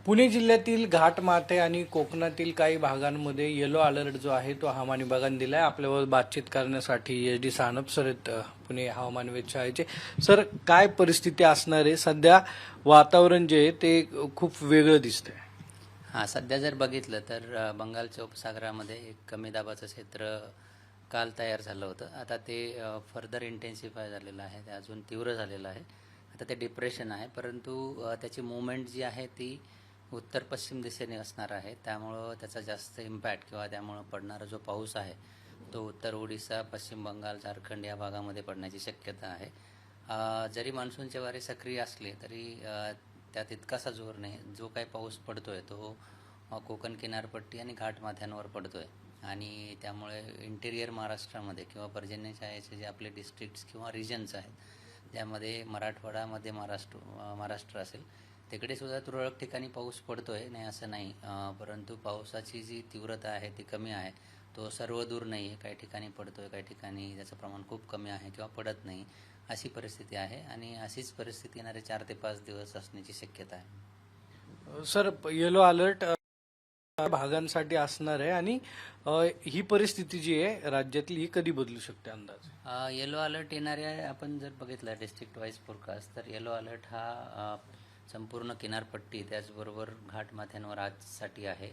पुणे जिल्ह्यातील घाटमाथे आणि कोकणातील काही भागांमध्ये येलो अलर्ट जो आहे तो हवामान विभागाने दिला आहे। आपल्यावर बातचीत करण्यासाठी SD सानप सर आहेत पुणे हवामान वेधशाळेचे। सर, काय परिस्थिती असणार आहे? सध्या वातावरण जे आहे ते खूप वेगळं दिसतंय। हां, सध्या जर बघितलं तर बंगालच्या उपसागरामध्ये एक कमी दाबाचं क्षेत्र काल तयार झालं होतं। आता ते फर्दर इंटेन्सिफाय झालेलं आहे, ते अजून तीव्र झालेलं आहे। आता ते डिप्रेशन आहे, परंतु त्याची मूवमेंट जी आहे ती उत्तर पश्चिम दिशेने असणार आहे। त्यामुळं त्याचा जास्त इम्पॅक्ट किंवा त्यामुळं पडणारा जो पाऊस आहे तो उत्तर ओडिशा, पश्चिम बंगाल, झारखंड या भागामध्ये पडण्याची शक्यता आहे। जरी मान्सूनचे वारे सक्रिय असले तरी त्यात इतकासा जोर नाही। जो काही पाऊस पडतोय तो कोकण किनारपट्टी आणि घाटमाथ्यांवर पडतोय आणि त्यामुळे इंटेरियर महाराष्ट्रामध्ये किंवा पर्जन्यछायेचे जे आपले डिस्ट्रिक्ट्स किंवा रिजन्स आहेत ज्यामध्ये मराठवाडा, मध्य महाराष्ट्र असेल तिकडे सुद्धा तुरळक ठिकाणी पाऊस पडतोय, नाही असं नाही। परंतु पावसाची जी तीव्रता आहे ती कमी आहे। तो सर्व दूर नाही आहे, काही ठिकाणी पडतोय, काही ठिकाणी त्याचं प्रमाण खूप कमी आहे किंवा पडत नाही, अशी परिस्थिती आहे आणि अशीच परिस्थिती येणारे 4 ते 5 दिवस असण्याची शक्यता आहे। सर, येलो अलर्ट भागांसाठी असणार आहे आणि ही परिस्थिती जी आहे राज्यातली ही कधी बदलू शकते अंदाज? येलो अलर्ट येणाऱ्या आपण जर बघितलं डिस्ट्रिक्ट वाईज फोरकास्ट तर येलो अलर्ट हा संपूर्ण किनारपट्टी त्याचबरोबर घाटमाथ्यांवर आजसाठी आहे।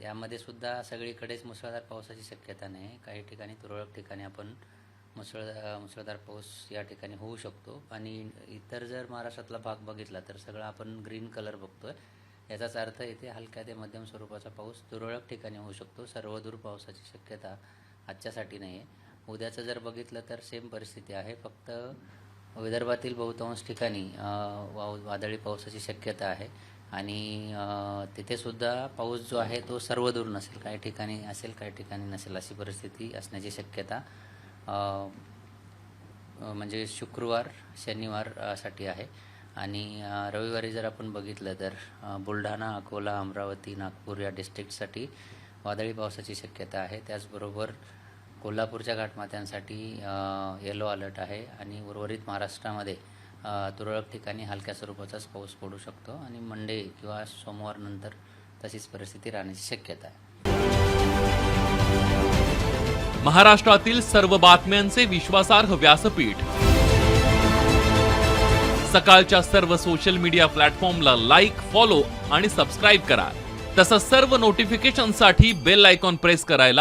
यामध्ये सुद्धा सगळीकडेच मुसळधार पावसाची शक्यता नाही। काही ठिकाणी तुरळक ठिकाणी आपण मुसळधार पाऊस या ठिकाणी होऊ शकतो आणि इतर जर महाराष्ट्रातला भाग बघितला तर सगळं आपण ग्रीन कलर बघतोय। याचाच अर्थ येथे हलक्या ते मध्यम स्वरूपाचा पाऊस तुरळक ठिकाणी होऊ शकतो। सर्वदूर पावसाची शक्यता आजच्यासाठी नाही आहे। उद्याचं जर बघितलं तर सेम परिस्थिती आहे, फक्त विदर्भातील बहुतांश ठिकाणी वादळी पावसाची शक्यता आहे आणि तिथे सुद्धा पाऊस जो आहे तो सर्वदूर नसेल, काही ठिकाणी असेल, काही ठिकाणी नसेल, अशी परिस्थिती असण्याची शक्यता म्हणजे शुक्रवार, शनिवार साठी आहे। आणि रविवारी जर आपण बघितलं तर बुलढाणा, अकोला, अमरावती, नागपूर या डिस्ट्रिक्टसाठी वादळी पावसाची शक्यता आहे। त्याचबरोबर कोल्हापूरच्या घाटमाथ्यांसाठी येलो अलर्ट आहे आणि उर्वरित महाराष्ट्रामध्ये तुरळक ठिकाणी हलक्या स्वरूपाचाच पाऊस पडू शकतो आणि मंडे किंवा सोमवार नंतर तशीच परिस्थिती राहण्याची शक्यता आहे। महाराष्ट्रातील सर्व बातम्यांचे विश्वासार्ह व्यासपीठ सकाळच्या सर्व सोशल मीडिया प्लॅटफॉर्मला लाईक, फॉलो आणि सबस्क्राईब करा। तसंच सर्व नोटिफिकेशनसाठी बेल आयकॉन प्रेस करायला